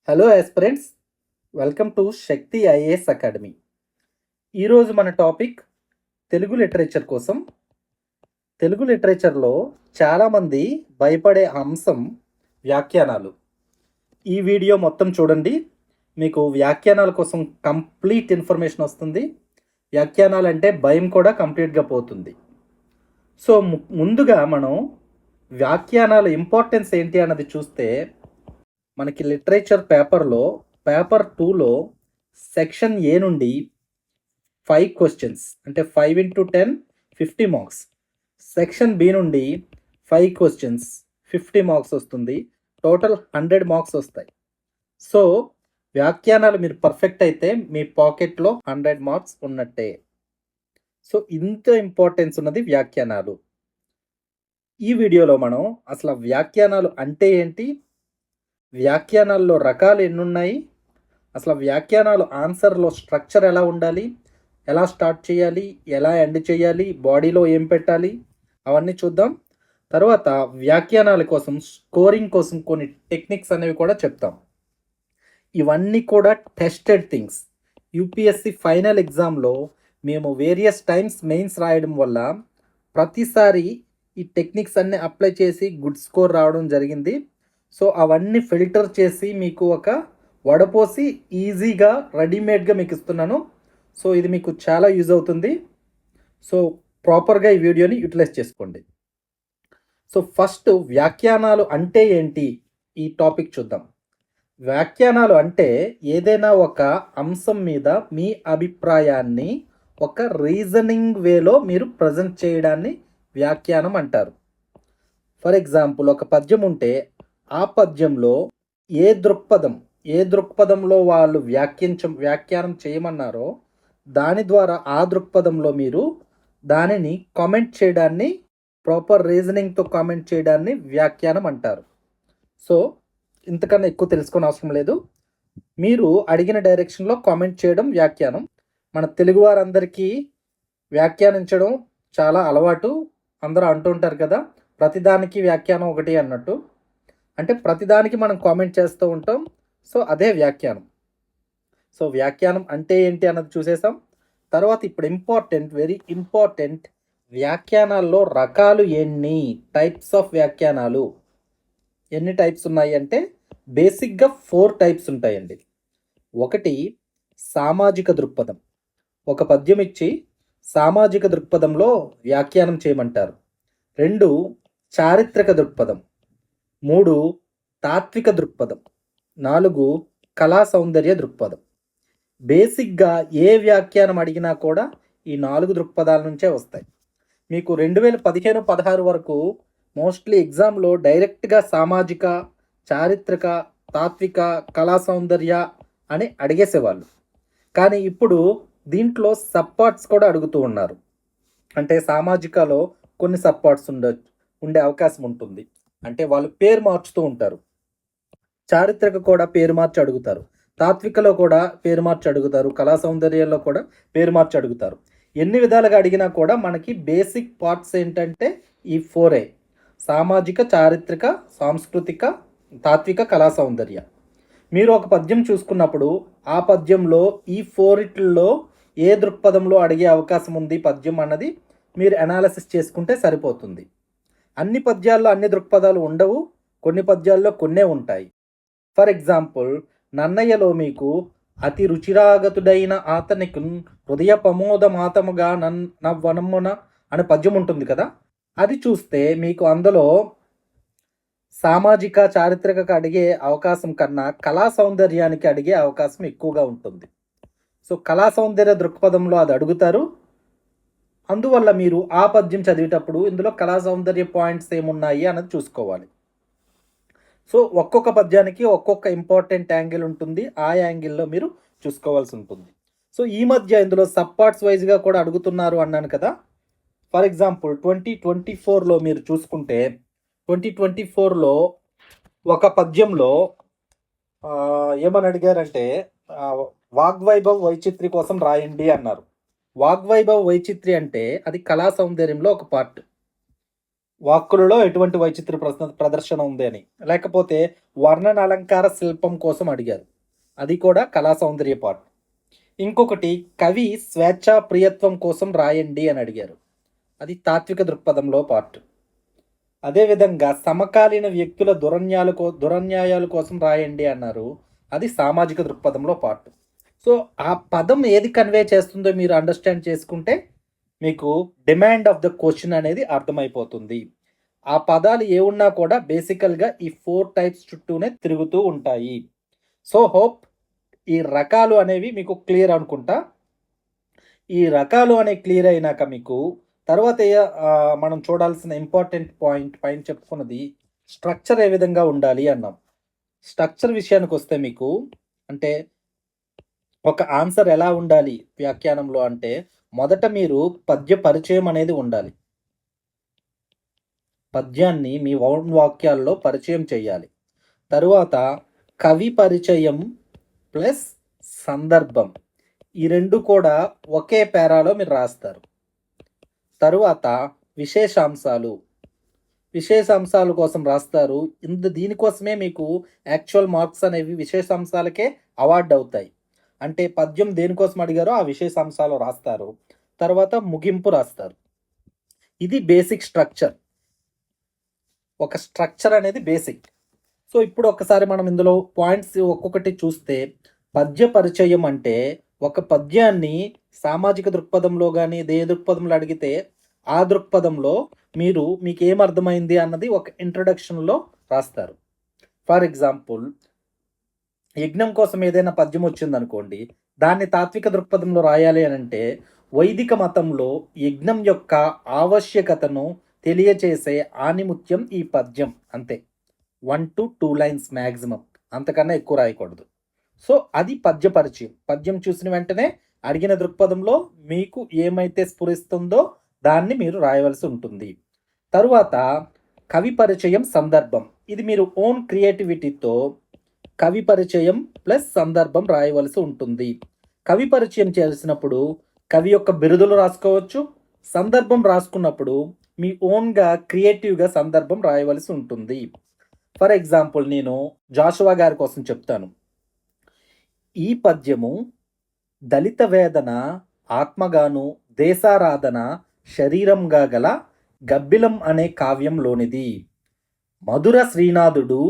Hello aspirants, welcome to Shakti IAS academy. ఈరోజు మన topic Telugu literature కోసం. తెలుగు లిటరేచర్లో చాలామంది భయపడే అంశం వ్యాఖ్యానాలు. ఈ వీడియో మొత్తం చూడండి, మీకు వ్యాఖ్యానాల కోసం కంప్లీట్ ఇన్ఫర్మేషన్ వస్తుంది. వ్యాఖ్యానాలు అంటే భయం కూడా కంప్లీట్గా పోతుంది. సో ముందుగా మనం వ్యాఖ్యానాల ఇంపార్టెన్స్ ఏంటి అన్నది చూస్తే, మనకి లిటరేచర్ పేపర్లో పేపర్ 2లో సెక్షన్ ఏ నుండి 5 క్వశ్చన్స్, అంటే 5 into 10 50 మార్క్స్. సెక్షన్ బి నుండి 5 క్వశ్చన్స్ 50 మార్క్స్ వస్తుంది. టోటల్ 100 మార్క్స్ వస్తాయి. సో వ్యాఖ్యానాలు మీరు పర్ఫెక్ట్ అయితే మీ పాకెట్లో 100 మార్క్స్ ఉన్నట్టే. సో ఇంత ఇంపార్టెన్స్ ఉన్నది వ్యాఖ్యానాలు. ఈ వీడియోలో మనం అసలు వ్యాఖ్యానాలు అంటే ఏంటి, వ్యాఖ్యానాల్లో రకాలు ఎన్నున్నాయి, అసలు వ్యాఖ్యానాలు ఆన్సర్లో స్ట్రక్చర్ ఎలా ఉండాలి, ఎలా స్టార్ట్ చేయాలి, ఎలా ఎండ్ చేయాలి, బాడీలో ఏం పెట్టాలి, అవన్నీ చూద్దాం. తర్వాత వ్యాఖ్యానాల కోసం స్కోరింగ్ కోసం కొన్ని టెక్నిక్స్ అనేవి కూడా చెప్తాం. ఇవన్నీ కూడా టెస్టెడ్ థింగ్స్. యూపీఎస్సి ఫైనల్ ఎగ్జామ్లో మేము వేరియస్ టైమ్స్ మెయిన్స్ రాయడం వల్ల ప్రతిసారి ఈ టెక్నిక్స్ అన్నీ అప్లై చేసి గుడ్ స్కోర్ రావడం జరిగింది. సో అవన్నీ ఫిల్టర్ చేసి మీకు ఒక వడపోసి ఈజీగా రెడీమేడ్గా మీకు ఇస్తున్నాను. సో ఇది మీకు చాలా యూజ్ అవుతుంది. సో ప్రాపర్గా ఈ వీడియోని యూటిలైజ్ చేసుకోండి. సో ఫస్ట్ వ్యాఖ్యానాలు అంటే ఏంటి, ఈ టాపిక్ చూద్దాం. వ్యాఖ్యానాలు అంటే ఏదైనా ఒక అంశం మీద మీ అభిప్రాయాన్ని ఒక రీజనింగ్ వేలో మీరు ప్రజెంట్ చేయడాన్ని వ్యాఖ్యానం అంటారు. ఫర్ ఎగ్జాంపుల్, ఒక పద్యం ఉంటే ఆ పద్యంలో ఏ దృక్పథంలో వాళ్ళు వ్యాఖ్యానం చేయమన్నారో దాని ద్వారా ఆ దృక్పథంలో మీరు దానిని కామెంట్ చేయడాన్ని, ప్రాపర్ రీజనింగ్తో కామెంట్ చేయడాన్ని వ్యాఖ్యానం అంటారు. సో ఇంతకన్నా ఎక్కువ తెలుసుకునే అవసరం లేదు. మీరు అడిగిన డైరెక్షన్లో కామెంట్ చేయడం వ్యాఖ్యానం. మన తెలుగు వారందరికీ వ్యాఖ్యానించడం చాలా అలవాటు. అందరూ అంటుంటారు కదా, ప్రతిదానికి వ్యాఖ్యానం ఒకటి అన్నట్టు. అంటే ప్రతిదానికి మనం కామెంట్ చేస్తూ ఉంటాం. సో అదే వ్యాఖ్యానం. సో వ్యాఖ్యానం అంటే ఏంటి అన్నది చూసేసాం. తర్వాత ఇప్పుడు వెరీ ఇంపార్టెంట్, వ్యాఖ్యానాల్లో రకాలు ఎన్ని, టైప్స్ ఆఫ్ వ్యాఖ్యానాలు ఎన్ని టైప్స్ ఉన్నాయి అంటే బేసిక్గా 4 టైప్స్ ఉంటాయండి. ఒకటి సామాజిక దృక్పథం. ఒక పద్యం ఇచ్చి సామాజిక దృక్పథంలో వ్యాఖ్యానం చేయమంటారు. 2 చారిత్రక దృక్పథం. 3 తాత్విక దృక్పథం. 4 కళా సౌందర్య దృక్పథం. బేసిక్గా ఏ వ్యాఖ్యానం అడిగినా కూడా ఈ 4 దృక్పథాల నుంచే వస్తాయి. మీకు 2015-16 వరకు మోస్ట్లీ ఎగ్జామ్లో డైరెక్ట్గా సామాజిక, చారిత్రక, తాత్విక, కళా సౌందర్య అని అడిగేసేవాళ్ళు. కానీ ఇప్పుడు దీంట్లో సబ్ పార్ట్స్ కూడా అడుగుతూ ఉన్నారు. అంటే సామాజికలో కొన్ని సబ్ పార్ట్స్ ఉండే అవకాశం ఉంటుంది. అంటే వాళ్ళు పేరు మార్చుతూ ఉంటారు. చారిత్రక కూడా పేరు మార్చి అడుగుతారు. తాత్వికలో కూడా పేరు మార్చి అడుగుతారు. కళా సౌందర్యంలో కూడా పేరు మార్చి అడుగుతారు. ఎన్ని విధాలుగా అడిగినా కూడా మనకి బేసిక్ పార్ట్స్ ఏంటంటే ఈ 4 సామాజిక, చారిత్రక, సాంస్కృతిక, తాత్విక, కళా సౌందర్య. మీరు ఒక పద్యం చూసుకున్నప్పుడు ఆ పద్యంలో ఈ 4లో ఏ దృక్పథంలో అడిగే అవకాశం ఉంది పద్యం అన్నది మీరు అనాలిసిస్ చేసుకుంటే సరిపోతుంది. అన్ని పద్యాల్లో అన్ని దృక్పథాలు ఉండవు, కొన్ని పద్యాల్లో కొన్నే ఉంటాయి. ఫర్ ఎగ్జాంపుల్, నన్నయ్యలో మీకు అతి రుచిరాగతుడైన ఆతనికి హృదయ ప్రమోదమాతముగా నవ్వనమ్మున అనే పద్యం ఉంటుంది కదా, అది చూస్తే మీకు అందులో సామాజిక, చారిత్రక అడిగే అవకాశం కన్నా కళా సౌందర్యానికి అడిగే అవకాశం ఎక్కువగా ఉంటుంది. సో కళా సౌందర్య దృక్పథంలో అది అడుగుతారు. అందువల్ల మీరు ఆ పద్యం చదివేటప్పుడు ఇందులో కళా సౌందర్య పాయింట్స్ ఏమున్నాయి అన్నది చూసుకోవాలి. సో ఒక్కొక్క పద్యానికి ఒక్కొక్క ఇంపార్టెంట్ యాంగిల్ ఉంటుంది. ఆ యాంగిల్లో మీరు చూసుకోవాల్సి ఉంటుంది. సో ఈ మధ్య ఇందులో సబ్ పార్ట్స్ వైజ్గా కూడా అడుగుతున్నారు అన్నాను కదా. ఫర్ ఎగ్జాంపుల్ 2024లో మీరు చూసుకుంటే 2024లో ఒక పద్యంలో ఏమని అడిగారంటే వాగ్వైభవ్ వైచిత్రి కోసం రాయండి అన్నారు. వాగ్వైభవ్ వైచిత్రి అంటే అది కళా సౌందర్యంలో ఒక పార్ట్. వాక్కులలో ఎటువంటి వైచిత్ర ప్రదర్శన ఉంది అని. లేకపోతే వర్ణన అలంకార శిల్పం కోసం అడిగారు. అది కూడా కళా సౌందర్య పార్ట్. ఇంకొకటి కవి స్వేచ్ఛా ప్రియత్వం కోసం రాయండి అని అడిగారు. అది తాత్విక దృక్పథంలో పార్ట్. అదేవిధంగా సమకాలీన వ్యక్తుల దురన్యాయాల కోసం రాయండి అన్నారు. అది సామాజిక దృక్పథంలో పార్ట్. సో ఆ పదం ఏది కన్వే చేస్తుందో మీరు అండర్స్టాండ్ చేసుకుంటే మీకు డిమాండ్ ఆఫ్ ద క్వశ్చన్ అనేది అర్థమైపోతుంది. ఆ పదాలు ఏ ఉన్నా కూడా బేసికల్గా ఈ 4 టైప్స్ చుట్టూనే తిరుగుతూ ఉంటాయి. సో హోప్ ఈ రకాలు అనేవి మీకు క్లియర్ అనుకుంటా. ఈ రకాలు అనేవి క్లియర్ అయినాక మీకు తర్వాత మనం చూడాల్సిన ఇంపార్టెంట్ పాయింట్ పైన చెప్పుకున్నది స్ట్రక్చర్ ఏ విధంగా ఉండాలి అన్నాం. స్ట్రక్చర్ విషయానికి వస్తే మీకు అంటే ఒక ఆన్సర్ ఎలా ఉండాలి వ్యాఖ్యానంలో అంటే మొదట మీరు పద్య పరిచయం అనేది ఉండాలి. పద్యాన్ని మీ ఓన్ వాక్యాల్లో పరిచయం చేయాలి. తరువాత కవి పరిచయం ప్లస్ సందర్భం ఈ రెండు కూడా ఒకే పేరాలో మీరు రాస్తారు. తరువాత విశేషాంశాల కోసం రాస్తారు. దీనికోసమే మీకు యాక్చువల్ మార్క్స్ అనేవి విశేషాంశాలకే అవార్డు అవుతాయి. అంటే పద్యం దేనికోసం అడిగారో ఆ విశేషాంశాలు రాస్తారు. తర్వాత ముగింపు రాస్తారు. ఇది బేసిక్ స్ట్రక్చర్. ఒక స్ట్రక్చర్ అనేది బేసిక్. సో ఇప్పుడు ఒకసారి మనం ఇందులో పాయింట్స్ ఒక్కొక్కటి చూస్తే పద్య పరిచయం అంటే ఒక పద్యాన్ని సామాజిక దృక్పథంలో కానీ ఏ దృక్పథంలో అడిగితే ఆ దృక్పథంలో మీకు ఏం అర్థమైంది అన్నది ఒక ఇంట్రడక్షన్లో రాస్తారు. ఫర్ ఎగ్జాంపుల్ యజ్ఞం కోసం ఏదైనా పద్యం వచ్చిందనుకోండి, దాన్ని తాత్విక దృక్పథంలో రాయాలి అని అంటే వైదిక మతంలో యజ్ఞం యొక్క ఆవశ్యకతను తెలియచేసే ఆనిముత్యం ఈ పద్యం. అంతే, 1 to 2 లైన్స్ మ్యాక్సిమం, అంతకన్నా ఎక్కువ రాయకూడదు. సో అది పద్య పరిచయం. పద్యం చూసిన వెంటనే అడిగిన దృక్పథంలో మీకు ఏమైతే స్ఫురిస్తుందో దాన్ని మీరు రాయవలసి ఉంటుంది. తరువాత కవి పరిచయం సందర్భం. ఇది మీరు ఓన్ క్రియేటివిటీతో కవి పరిచయం ప్లస్ సందర్భం రాయవలసి ఉంటుంది. కవి పరిచయం చేసినప్పుడు కవి యొక్క బిరుదులు రాసుకోవచ్చు. సందర్భం రాసుకున్నప్పుడు మీ ఓన్గా క్రియేటివ్గా సందర్భం రాయవలసి ఉంటుంది. ఫర్ ఎగ్జాంపుల్ నేను జాషువా గారి కోసం చెప్తాను. ఈ పద్యము దళిత వేదన ఆత్మగాను దేశారాధన శరీరంగా గల గబ్బిలం అనే కావ్యంలోనిది. మధుర శ్రీనాథుడు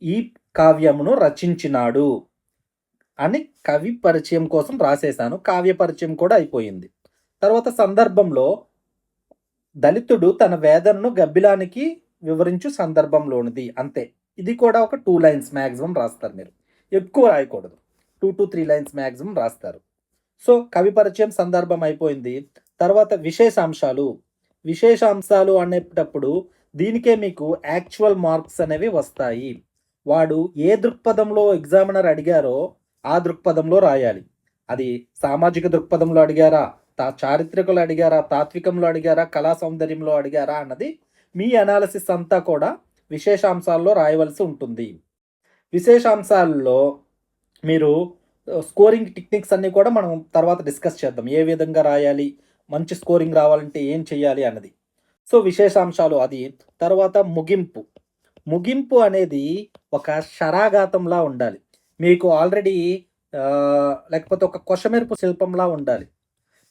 ఈ కావ్యమును రచించినాడు అని కవి పరిచయం కోసం రాసేశాను. కావ్య పరిచయం కూడా అయిపోయింది. తర్వాత సందర్భంలో దళితుడు తన వేదనను గబ్బిలానికి వివరించు సందర్భంలోనిది. అంతే. ఇది కూడా ఒక 2 లైన్స్ మ్యాక్సిమం రాస్తారు. మీరు ఎక్కువ రాయకూడదు, 2 to 3 లైన్స్ మ్యాక్సిమం రాస్తారు. సో కవి పరిచయం సందర్భం అయిపోయింది. తర్వాత విశేషాంశాలు అనేటప్పుడు దీనికే మీకు యాక్చువల్ మార్క్స్ అనేవి వస్తాయి. వాడు ఏ దృక్పథంలో ఎగ్జామినర్ అడిగారో ఆ దృక్పథంలో రాయాలి. అది సామాజిక దృక్పథంలో అడిగారా, చారిత్రకులు అడిగారా, తాత్వికంలో అడిగారా, కళా సౌందర్యంలో అడిగారా అన్నది మీ అనాలిసిస్ అంతా కూడా విశేషాంశాల్లో రాయవలసి ఉంటుంది. విశేషాంశాల్లో మీరు స్కోరింగ్ టెక్నిక్స్ అన్నీ కూడా మనం తర్వాత డిస్కస్ చేద్దాం. ఏ విధంగా రాయాలి, మంచి స్కోరింగ్ రావాలంటే ఏం చేయాలి అన్నది. సో విశేషాంశాలు అది. తర్వాత ముగింపు అనేది ఒక శరాఘాతంలా ఉండాలి. మీకు ఆల్రెడీ లేకపోతే ఒక కొషమెరుపు శిల్పంలా ఉండాలి.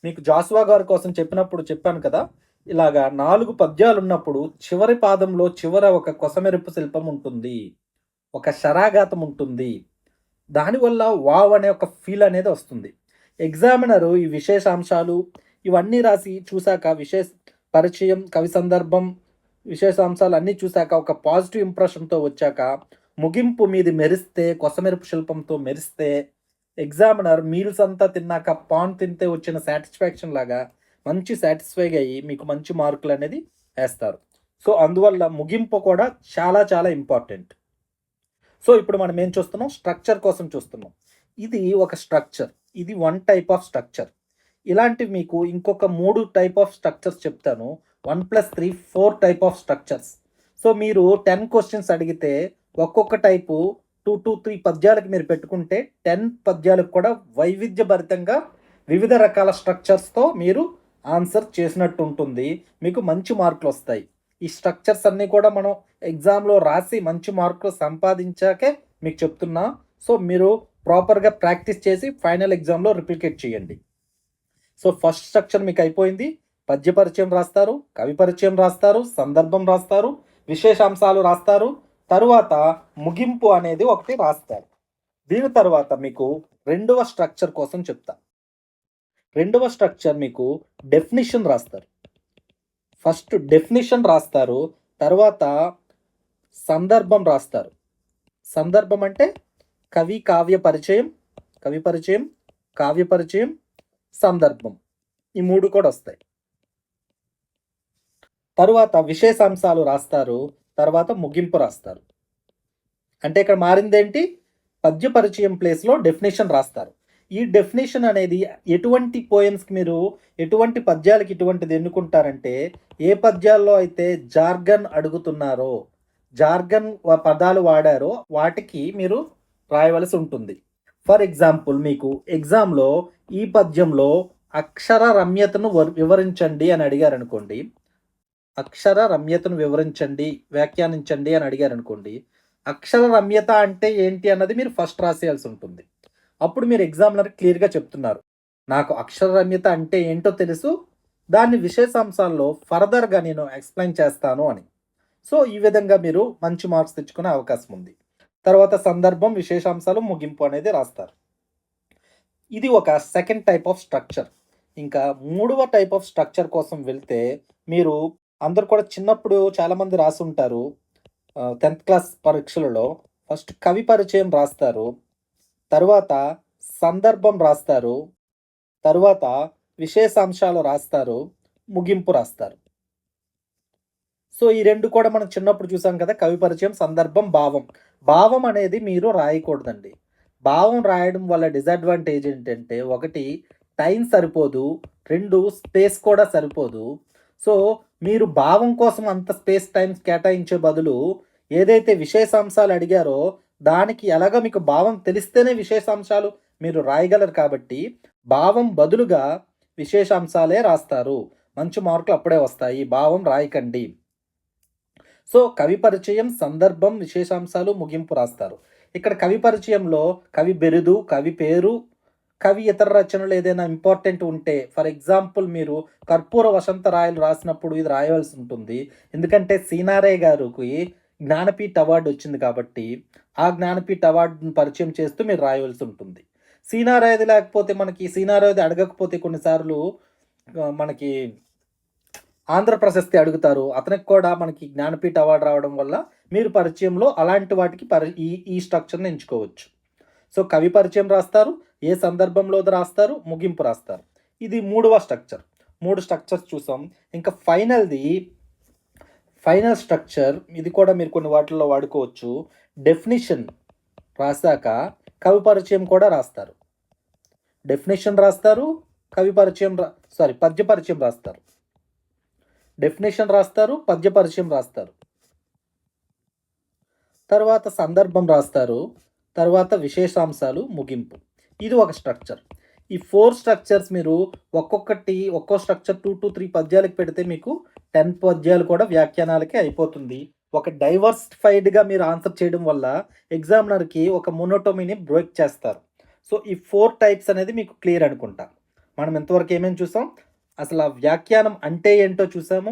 మీకు జాషువా గారి కోసం చెప్పాను కదా, ఇలాగా 4 పద్యాలు ఉన్నప్పుడు చివరి పాదంలో ఒక కొసమెరుపు శిల్పం ఉంటుంది, ఒక శరాఘాతం ఉంటుంది. దానివల్ల వావ్ అనే ఒక ఫీల్ అనేది వస్తుంది. ఎగ్జామినరు ఈ విశేషాంశాలు ఇవన్నీ రాసి చూశాక పరిచయం, కవి సందర్భం, విశేషాంశాలు అన్నీ చూశాక ఒక పాజిటివ్ ఇంప్రెషన్తో వచ్చాక ముగింపు మీది మెరిస్తే, కొసమెరుపు శిల్పంతో మెరిస్తే ఎగ్జామినర్ మీల్స్ అంతా తిన్నాక పాన్ తింటే వచ్చిన సాటిస్ఫాక్షన్ లాగా మంచి సాటిస్ఫైగా అయ్యి మీకు మంచి మార్కులు అనేది వేస్తారు. సో అందువల్ల ముగింపు కూడా చాలా చాలా ఇంపార్టెంట్. సో ఇప్పుడు మనం ఏం చూస్తున్నాం, స్ట్రక్చర్ కోసం చూస్తున్నాం. ఇది ఒక స్ట్రక్చర్, ఇది 1 టైప్ ఆఫ్ స్ట్రక్చర్. ఇలాంటివి మీకు ఇంకొక 3 టైప్ ఆఫ్ స్ట్రక్చర్స్ చెప్తాను. 1+3 4 టైప్ ఆఫ్ స్ట్రక్చర్స్. సో మీరు 10 క్వశ్చన్స్ అడిగితే ఒక్కొక్క టైపు 2 to 3 పద్యాలకు మీరు పెట్టుకుంటే 10 పద్యాలకు కూడా వైవిధ్యభరితంగా వివిధ రకాల స్ట్రక్చర్స్తో మీరు ఆన్సర్ చేసినట్టు ఉంటుంది. మీకు మంచి మార్కులు వస్తాయి. ఈ స్ట్రక్చర్స్ అన్నీ కూడా మనం ఎగ్జామ్లో రాసి మంచి మార్కులు సంపాదించాకే మీకు చెప్తున్నా. సో మీరు ప్రాపర్గా ప్రాక్టీస్ చేసి ఫైనల్ ఎగ్జామ్లో రిప్లికేట్ చేయండి. సో ఫస్ట్ స్ట్రక్చర్ మీకు అయిపోయింది. పద్య పరిచయం రాస్తారు, కవి పరిచయం రాస్తారు, సందర్భం రాస్తారు, విశేషాంశాలు రాస్తారు, తరువాత ముగింపు అనేది ఒకటి రాస్తారు. దీని తర్వాత మీకు రెండవ స్ట్రక్చర్ కోసం చెప్తా. రెండవ స్ట్రక్చర్ మీకు డెఫినిషన్ రాస్తారు. ఫస్ట్ డెఫినిషన్ రాస్తారు, తర్వాత సందర్భం రాస్తారు. సందర్భం అంటే కవి కావ్య పరిచయం, కవి పరిచయం, కావ్య పరిచయం, సందర్భం, ఈ మూడు కూడా వస్తాయి. తరువాత విశేషాంశాలు రాస్తారు, తర్వాత ముగింపు రాస్తారు. అంటే ఇక్కడ మారిందేంటి, పద్య పరిచయం ప్లేస్లో డెఫినేషన్ రాస్తారు. ఈ డెఫినేషన్ అనేది ఎటువంటి పోయమ్స్కి మీరు ఎటువంటి పద్యాలకి ఇటువంటిది ఎన్నుకుంటారంటే, ఏ పద్యాల్లో అయితే జార్గన్ అడుగుతున్నారో, జార్గన్ పదాలు వాడారో వాటికి మీరు రాయవలసి ఉంటుంది. ఫర్ ఎగ్జాంపుల్ మీకు ఎగ్జామ్లో ఈ పద్యంలో అక్షర రమ్యతను వివరించండి అని అడిగారు అనుకోండి, అక్షర రమ్యతను వివరించండి, వ్యాఖ్యానించండి అని అడిగారు అనుకోండి, అక్షర రమ్యత అంటే ఏంటి అన్నది మీరు ఫస్ట్ రాసేయాల్సి ఉంటుంది. అప్పుడు మీరు ఎగ్జామినర్ క్లియర్గా చెప్తున్నారు, నాకు అక్షర రమ్యత అంటే ఏంటో తెలుసు, దాన్ని విశేషాంశాల్లో ఫర్దర్గా నేను ఎక్స్ప్లెయిన్ చేస్తాను అని. సో ఈ విధంగా మీరు మంచి మార్క్స్ తెచ్చుకునే అవకాశం ఉంది. తర్వాత సందర్భం, విశేషాంశాలు, ముగింపు అనేది రాస్తారు. ఇది ఒక సెకండ్ టైప్ ఆఫ్ స్ట్రక్చర్. ఇంకా మూడవ టైప్ ఆఫ్ స్ట్రక్చర్ కోసం వెళ్తే, మీరు అందరు కూడా చిన్నప్పుడు చాలామంది రాసి ఉంటారు 10th క్లాస్ పరీక్షలలో. ఫస్ట్ కవి పరిచయం రాస్తారు, తరువాత సందర్భం రాస్తారు, తరువాత విశేషాంశాలు రాస్తారు, ముగింపు రాస్తారు. సో ఈ రెండు కూడా మనం చిన్నప్పుడు చూసాం కదా, కవి పరిచయం, సందర్భం, భావం. భావం అనేది మీరు రాయకూడదండి. భావం రాయడం వల్ల డిసడ్వాంటేజ్ ఏంటంటే, ఒకటి టైం సరిపోదు, రెండు స్పేస్ కూడా సరిపోదు. సో మీరు భావం కోసం అంత స్పేస్ టైం కేటాయించే బదులు ఏదైతే విశేషాంశాలు అడిగారో దానికి ఎలాగో మీకు భావం తెలిస్తేనే విశేషాంశాలు మీరు రాయగలరు కాబట్టి భావం బదులుగా విశేషాంశాలే రాస్తారు. మంచి మార్కులు అప్పుడే వస్తాయి, భావం రాయకండి. సో కవి పరిచయం, సందర్భం, విశేషాంశాలు, ముగింపు రాస్తారు. ఇక్కడ కవి పరిచయంలో కవి బిరుదు, కవి పేరు, కవి ఇతర రచనలు ఏదైనా ఇంపార్టెంట్ ఉంటే, ఫర్ ఎగ్జాంపుల్ మీరు కర్పూర వసంతరాయలు రాసినప్పుడు ఇది రాయవలసి ఉంటుంది. ఎందుకంటే సీనారయ్య గారికి జ్ఞానపీఠ అవార్డు వచ్చింది కాబట్టి ఆ జ్ఞానపీఠ అవార్డును పరిచయం చేస్తూ మీరు రాయవలసి ఉంటుంది. సీనారాయది లేకపోతే మనకి సీనారాయది అడగకపోతే కొన్నిసార్లు మనకి ఆంధ్ర ప్రశస్తి అడుగుతారు, అతనికి కూడా మనకి జ్ఞానపీఠ అవార్డు రావడం వల్ల మీరు పరిచయంలో అలాంటి వాటికి ఈ స్ట్రక్చర్ని ఎంచుకోవచ్చు. సో కవి పరిచయం రాస్తారు, ఏ సందర్భంలో రాస్తారు, ముగింపు రాస్తారు. ఇది మూడవ స్ట్రక్చర్. మూడు స్ట్రక్చర్స్ చూసాం. ఇంకా ఫైనల్ స్ట్రక్చర్, ఇది కూడా మీరు కొన్ని వాటిల్లో వాడుకోవచ్చు. డెఫినిషన్ రాశాక కవి పరిచయం కూడా రాస్తారు. డెఫినేషన్ రాస్తారు, కవి పరిచయం పద్య పరిచయం రాస్తారు. డెఫినేషన్ రాస్తారు, పద్య పరిచయం రాస్తారు, తర్వాత సందర్భం రాస్తారు, తర్వాత విశేషాంశాలు, ముగింపు. ఇది ఒక స్ట్రక్చర్. ఈ 4 స్ట్రక్చర్స్ మీరు ఒక్కో స్ట్రక్చర్ 2 to 3 పద్యాలకు పెడితే మీకు 10 పద్యాలు కూడా వ్యాఖ్యానాలకే అయిపోతుంది. ఒక డైవర్సిఫైడ్గా మీరు ఆన్సర్ చేయడం వల్ల ఎగ్జామినర్కి ఒక మోనోటోమీని బ్రేక్ చేస్తారు. సో ఈ 4 టైప్స్ అనేది మీకు క్లియర్ అనుకుంటా. మనం ఎంతవరకు ఏమేమి చూసాం, అసలు ఆ వ్యాఖ్యానం అంటే ఏంటో చూసాము,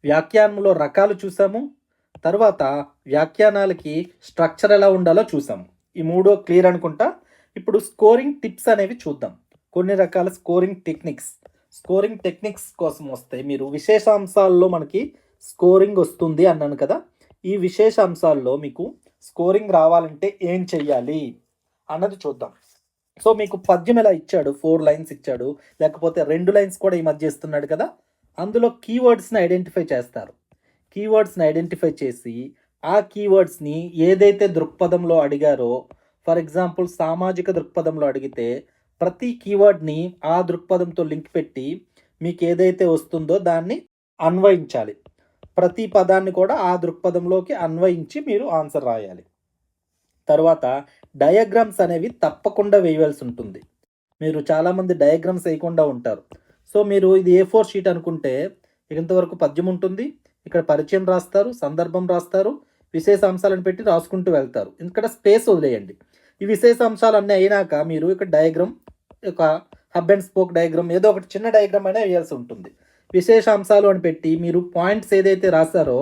వ్యాఖ్యానంలో రకాలు చూసాము, తర్వాత వ్యాఖ్యానాలకి స్ట్రక్చర్ ఎలా ఉండాలో చూసాము. ఈ 3 క్లియర్ అనుకుంటా. ఇప్పుడు స్కోరింగ్ టిప్స్ అనేవి చూద్దాం. కొన్ని రకాల స్కోరింగ్ టెక్నిక్స్ కోసం వస్తే, మీరు విశేషాంశాల్లో మనకి స్కోరింగ్ వస్తుంది అన్నాను కదా, ఈ విశేషాంశాల్లో మీకు స్కోరింగ్ రావాలంటే ఏం చెయ్యాలి అన్నది చూద్దాం. సో మీకు పద్యం ఎలా ఇచ్చాడు, 4 లైన్స్ ఇచ్చాడు, లేకపోతే 2 లైన్స్ కూడా ఈ మధ్య ఇస్తున్నాడు కదా, అందులో కీవర్డ్స్ని ఐడెంటిఫై చేస్తారు. కీవర్డ్స్ని ఐడెంటిఫై చేసి ఆ కీవర్డ్స్ని ఏదైతే దృక్పథంలో అడిగారో, ఫర్ ఎగ్జాంపుల్ సామాజిక దృక్పథంలో అడిగితే ప్రతి కీవర్డ్ని ఆ దృక్పథంతో లింక్ పెట్టి మీకు ఏదైతే వస్తుందో దాన్ని అన్వయించాలి. ప్రతి పదాన్ని కూడా ఆ దృక్పథంలోకి అన్వయించి మీరు ఆన్సర్ రాయాలి. తర్వాత డయాగ్రామ్స్ అనేవి తప్పకుండా వేయవలసి ఉంటుంది. మీరు చాలామంది డయాగ్రామ్స్ వేయకుండా ఉంటారు. సో మీరు ఇది A4 షీట్ అనుకుంటే ఇంతవరకు పద్యం ఉంటుంది, ఇక్కడ పరిచయం రాస్తారు, సందర్భం రాస్తారు, విశేష అంశాలను పెట్టి రాసుకుంటూ వెళ్తారు. ఇక్కడ స్పేస్ వదిలేయండి. ఈ విశేష అంశాలు అన్నీ అయినాక మీరు ఇక్కడ డయాగ్రామ్, ఒక హబ్ అండ్ స్పోక్ డయాగ్రామ్, ఏదో ఒకటి చిన్న డయాగ్రామ్ అయినా వేయాల్సి ఉంటుంది. విశేష అంశాలు అని పెట్టి మీరు పాయింట్స్ ఏదైతే రాస్తారో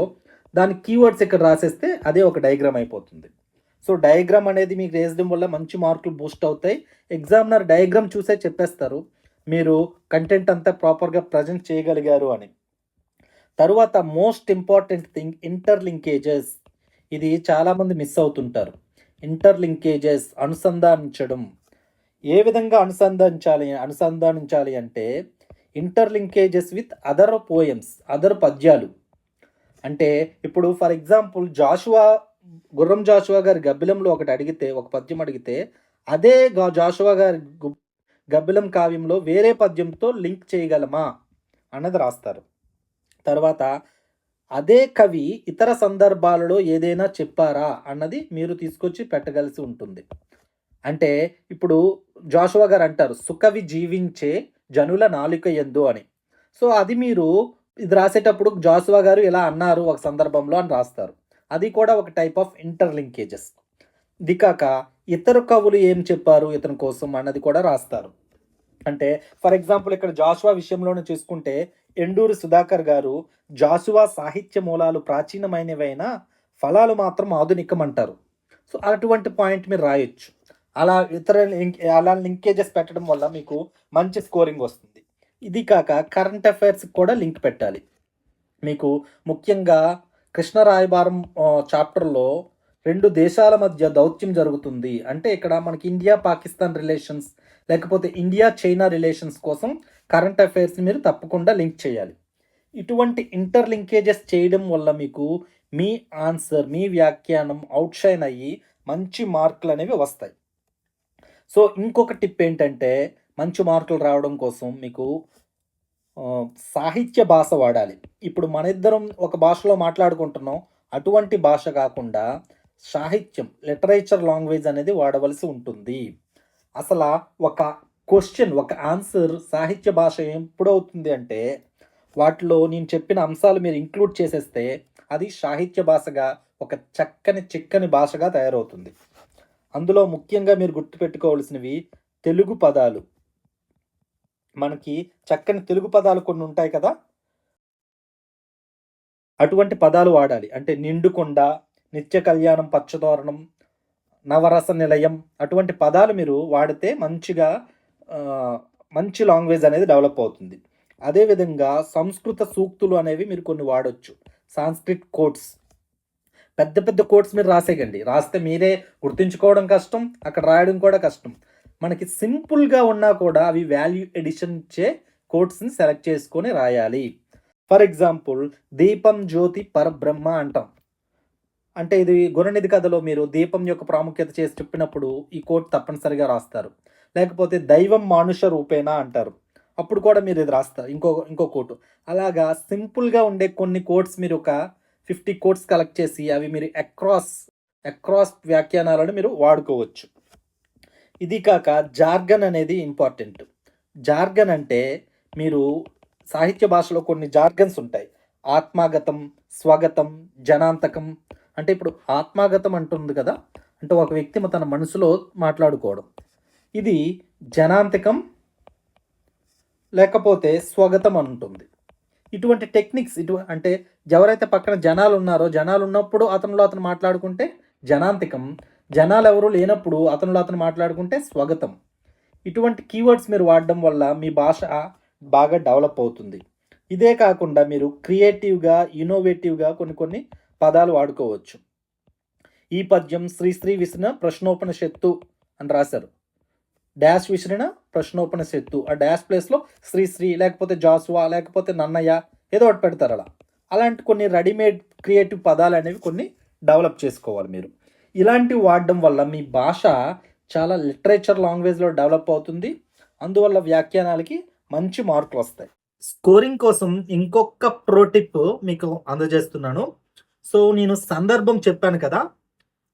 దాని కీవర్డ్స్ ఇక్కడ రాసేస్తే అదే ఒక డయాగ్రామ్ అయిపోతుంది. సో డయాగ్రామ్ అనేది మీకు వేసడం వల్ల మంచి మార్కులు బూస్ట్ అవుతాయి. ఎగ్జామినర్ డయాగ్రామ్ చూసే చెప్పేస్తారు మీరు కంటెంట్ అంతా ప్రాపర్గా ప్రజెంట్ చేయగలిగారు అని. తరువాత మోస్ట్ ఇంపార్టెంట్ థింగ్ ఇంటర్లింకేజెస్. ఇది చాలామంది మిస్ అవుతుంటారు. ఇంటర్లింకేజెస్, అనుసంధానించడం. ఏ విధంగా అనుసంధానించాలి అంటే ఇంటర్లింకేజెస్ విత్ అదర్ పోయమ్స్, అదర్ పద్యాలు. అంటే ఇప్పుడు ఫర్ ఎగ్జాంపుల్ గుర్రం జాషువా గారి గబ్బిలంలో ఒకటి అడిగితే, ఒక పద్యం అడిగితే అదే జాషువా గారి గబ్బిలం కావ్యంలో వేరే పద్యంతో లింక్ చేయగలమా అన్నది రాస్తారు. తర్వాత అదే కవి ఇతర సందర్భాలలో ఏదైనా చెప్పారా అన్నది మీరు తీసుకొచ్చి పెట్టగలిసి ఉంటుంది. అంటే ఇప్పుడు జాషువా గారు అంటారు సుకవి జీవించే జనుల నాలుక యందు అని. సో అది మీరు ఇది రాసేటప్పుడు జాషువా గారు ఇలా అన్నారు ఒక సందర్భంలో అని రాస్తారు. అది కూడా ఒక టైప్ ఆఫ్ ఇంటర్లింకేజెస్. ఇది కాక ఇతర కవులు ఏం చెప్పారు ఇతని కోసం అన్నది కూడా రాస్తారు. అంటే ఫర్ ఎగ్జాంపుల్ ఇక్కడ జాషువా విషయంలోనే చూసుకుంటే ఎండూరి సుధాకర్ గారు జాషువా సాహిత్య మూలాలు ప్రాచీనమైనవైనా ఫలాలు మాత్రం ఆధునికం అంటారు. సో అటువంటి పాయింట్ మీరు రాయొచ్చు. అలా లింకేజెస్ పెట్టడం వల్ల మీకు మంచి స్కోరింగ్ వస్తుంది. ఇది కాక కరెంట్ అఫైర్స్ కూడా లింక్ పెట్టాలి. మీకు ముఖ్యంగా కృష్ణరాయబారం చాప్టర్లో 2 దేశాల మధ్య దౌత్యం జరుగుతుంది అంటే ఇక్కడ మనకి ఇండియా పాకిస్తాన్ రిలేషన్స్, లేకపోతే ఇండియా చైనా రిలేషన్స్ కోసం కరెంట్ అఫైర్స్ మీరు తప్పకుండా లింక్ చేయాలి. ఇటువంటి ఇంటర్లింకేజెస్ చేయడం వల్ల మీకు మీ ఆన్సర్, మీ వ్యాఖ్యానం అవుట్షైన్ అయ్యి మంచి మార్కులు అనేవి వస్తాయి. సో ఇంకొక టిప్ ఏంటంటే మంచి మార్కులు రావడం కోసం మీకు సాహిత్య భాష వాడాలి. ఇప్పుడు మన ఇద్దరం ఒక భాషలో మాట్లాడుకుంటున్నాం, అటువంటి భాష కాకుండా సాహిత్యం, లిటరేచర్ లాంగ్వేజ్ అనేది వాడవలసి ఉంటుంది. అసలు ఒక క్వశ్చన్, ఒక ఆన్సర్ సాహిత్య భాష ఎప్పుడవుతుంది అంటే వాటిలో నేను చెప్పిన అంశాలు మీరు ఇంక్లూడ్ చేసేస్తే అది సాహిత్య భాషగా, ఒక చిక్కని భాషగా తయారవుతుంది. అందులో ముఖ్యంగా మీరు గుర్తుపెట్టుకోవాల్సినవి తెలుగు పదాలు. మనకి చక్కని తెలుగు పదాలు కొన్ని ఉంటాయి కదా, అటువంటి పదాలు వాడాలి. అంటే నిండుకొండ, నిత్య కళ్యాణం, పచ్చతోరణం, నవరస నిలయం, అటువంటి పదాలు మీరు వాడితే మంచి లాంగ్వేజ్ అనేది డెవలప్ అవుతుంది. అదేవిధంగా సంస్కృత సూక్తులు అనేవి మీరు కొన్ని వాడచ్చు. సాంస్క్రిట్ కోట్స్, పెద్ద కోట్స్ మీరు రాసేయండి. రాస్తే మీరే గుర్తుంచుకోవడం కష్టం, అక్కడ రాయడం కూడా కష్టం. మనకి సింపుల్గా ఉన్నా కూడా అవి వాల్యూ ఎడిషన్ ఇచ్చే కోట్స్ని సెలెక్ట్ చేసుకొని రాయాలి. ఫర్ ఎగ్జాంపుల్ దీపం జ్యోతి పరబ్రహ్మ అంటాం. అంటే ఇది గుణనిధి కథలో మీరు దీపం యొక్క ప్రాముఖ్యత చేసి చెప్పినప్పుడు ఈ కోట్ తప్పనిసరిగా రాస్తారు. లేకపోతే దైవం మానుష రూపేణ అంటారు, అప్పుడు కూడా మీరు ఇది రాస్తారు ఇంకో కోటు. అలాగా సింపుల్గా ఉండే కొన్ని కోట్స్ మీరు ఒక 50 కోట్స్ కలెక్ట్ చేసి అవి మీరు అక్రాస్ వ్యాఖ్యానాలను మీరు వాడుకోవచ్చు. ఇది కాక జార్గన్ అనేది ఇంపార్టెంట్. జార్గన్ అంటే మీరు సాహిత్య భాషలో కొన్ని జార్గన్స్ ఉంటాయి. ఆత్మాగతం, స్వగతం, జనాంతకం. అంటే ఇప్పుడు ఆత్మాగతం అంటుంది కదా, అంటే ఒక వ్యక్తి తన మనసులో మాట్లాడుకోవడం. ఇది జనాంతకం లేకపోతే స్వగతం అంటుంది. ఇటువంటి టెక్నిక్స్ అంటే ఎవరైతే పక్కన జనాలు ఉన్నారో, జనాలు ఉన్నప్పుడు అతనిలో అతను మాట్లాడుకుంటే జనాంతికం, జనాలు ఎవరు లేనప్పుడు అతనిలో అతను మాట్లాడుకుంటే స్వగతం. ఇటువంటి కీవర్డ్స్ మీరు వాడడం వల్ల మీ భాష బాగా డెవలప్ అవుతుంది. ఇదే కాకుండా మీరు క్రియేటివ్గా, ఇన్నోవేటివ్గా కొన్ని పదాలు వాడుకోవచ్చు. ఈ పద్యం శ్రీ విసిన ప్రశ్నోపనిషత్తు అని రాశారు. డాష్ విసిరిన ప్రశ్నోపనిషత్తు, ఆ డాష్ ప్లేస్లో శ్రీ లేకపోతే జాసువా లేకపోతే నన్నయ్య ఏదో ఒకటి పెడతారు. అలాంటి కొన్ని రెడీమేడ్ క్రియేటివ్ పదాలు అనేవి కొన్ని డెవలప్ చేసుకోవాలి మీరు. ఇలాంటివి వాడడం వల్ల మీ భాష చాలా లిటరేచర్ లాంగ్వేజ్లో డెవలప్ అవుతుంది. అందువల్ల వ్యాఖ్యానాలకి మంచి మార్కులు వస్తాయి. స్కోరింగ్ కోసం ఇంకొక ప్రో టిప్ మీకు అందజేస్తున్నాను. సో నేను సందర్భం చెప్పాను కదా,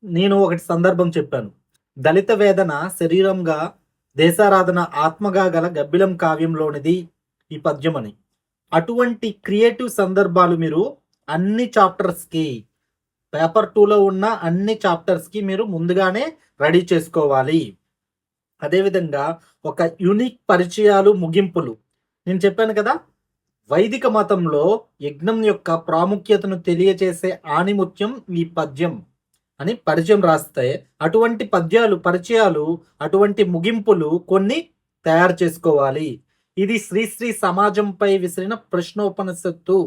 నేను ఒకటి సందర్భం చెప్పాను. దళిత వేదన శరీరంగా దేశారాధన ఆత్మగా గల గబ్బిలం కావ్యంలోనిది ఈ పద్యం అని. అటువంటి క్రియేటివ్ సందర్భాలు మీరు అన్ని చాప్టర్స్కి పేపర్ 2లో ఉన్న అన్ని చాప్టర్స్కి మీరు ముందుగానే రెడీ చేసుకోవాలి. అదేవిధంగా ఒక యూనిక్ పరిచయాలు ముగింపులు. నేను చెప్పాను కదా, వైదిక మతంలో యజ్ఞం యొక్క ప్రాముఖ్యతను తెలియచేసే ఆణిముత్యం ఈ పద్యం అని పరిచయం రాస్తే, అటువంటి పరిచయాలు, అటువంటి ముగింపులు కొన్ని తయారు చేసుకోవాలి. ఇది శ్రీశ్రీ సమాజంపై విసిరిన ప్రశ్నోపనిషత్తు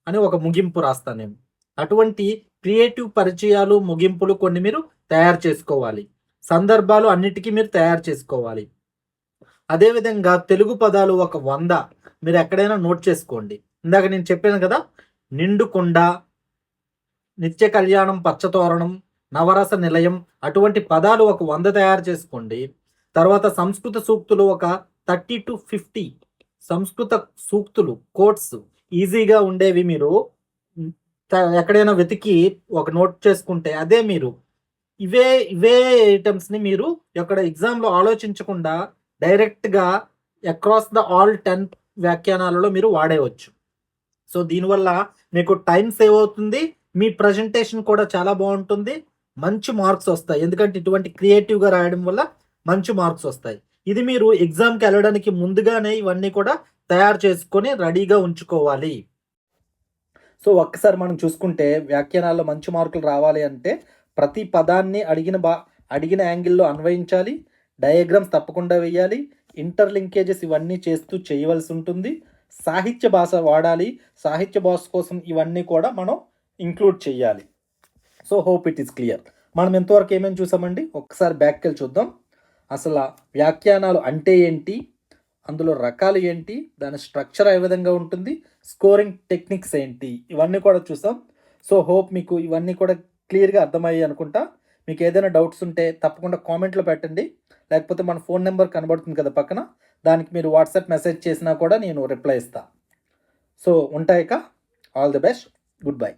అని ఒక ముగింపు రాస్తాను నేను. అటువంటి క్రియేటివ్ పరిచయాలు ముగింపులు కొన్ని మీరు తయారు చేసుకోవాలి. సందర్భాలు అన్నిటికీ మీరు తయారు చేసుకోవాలి. అదేవిధంగా తెలుగు పదాలు ఒక 100 మీరు ఎక్కడైనా నోట్ చేసుకోండి. ఇందాక నేను చెప్పాను కదా, నిండుకొండ, నిత్య కళ్యాణం, పచ్చతోరణం, నవరస నిలయం, అటువంటి పదాలు ఒక 100 తయారు చేసుకోండి. తర్వాత సంస్కృత సూక్తులు ఒక 30 to 50 సంస్కృత సూక్తులు, కోట్స్ ఈజీగా ఉండేవి మీరు ఎక్కడైనా వెతికి ఒక నోట్ చేసుకుంటే, అదే మీరు ఇవే ఇవే ఐటమ్స్ని మీరు ఎక్కడ ఎగ్జామ్లో ఆలోచించకుండా డైరెక్ట్గా అక్రాస్ ద ఆల్ 10 వ్యాఖ్యానాలలో మీరు వాడేయవచ్చు. సో దీనివల్ల మీకు టైం సేవ్ అవుతుంది, మీ ప్రజెంటేషన్ కూడా చాలా బాగుంటుంది, మంచి మార్క్స్ వస్తాయి. ఎందుకంటే ఇటువంటి క్రియేటివ్గా రాయడం వల్ల మంచి మార్క్స్ వస్తాయి. ఇది మీరు ఎగ్జామ్కి వెళ్ళడానికి ముందుగానే ఇవన్నీ కూడా తయారు చేసుకొని రెడీగా ఉంచుకోవాలి. సో ఒక్కసారి మనం చూసుకుంటే వ్యాఖ్యానాల్లో మంచి మార్కులు రావాలి అంటే ప్రతి పదాన్ని అడిగిన యాంగిల్లో అన్వయించాలి, డయాగ్రామ్స్ తప్పకుండా వేయాలి, ఇంటర్లింకేజెస్ ఇవన్నీ చేస్తూ చేయవలసి ఉంటుంది, సాహిత్య భాష వాడాలి, సాహిత్య భాష కోసం ఇవన్నీ కూడా మనం ఇంక్లూడ్ చేయాలి. So hope it is clear. మనం ఎంతవరకు ఏమేమి చూసామండి, ఒక్కసారి బ్యాక్కి వెళ్ళి చూద్దాం. అసలు వ్యాఖ్యానాలు అంటే ఏంటి, అందులో రకాలు ఏంటి, దాని స్ట్రక్చర్ ఏ విధంగా ఉంటుంది, స్కోరింగ్ టెక్నిక్స్ ఏంటి, ఇవన్నీ కూడా చూసాం. సో హోప్ మీకు ఇవన్నీ కూడా క్లియర్గా అర్థమయ్యాయి అనుకుంటా. మీకు ఏదైనా డౌట్స్ ఉంటే తప్పకుండా కామెంట్లో పెట్టండి, లేకపోతే మన ఫోన్ నెంబర్ కనబడుతుంది కదా పక్కన, దానికి మీరు వాట్సాప్ మెసేజ్ చేసినా కూడా నేను రిప్లై ఇస్తాను. సో ఉంటాయిక, all the best, good by.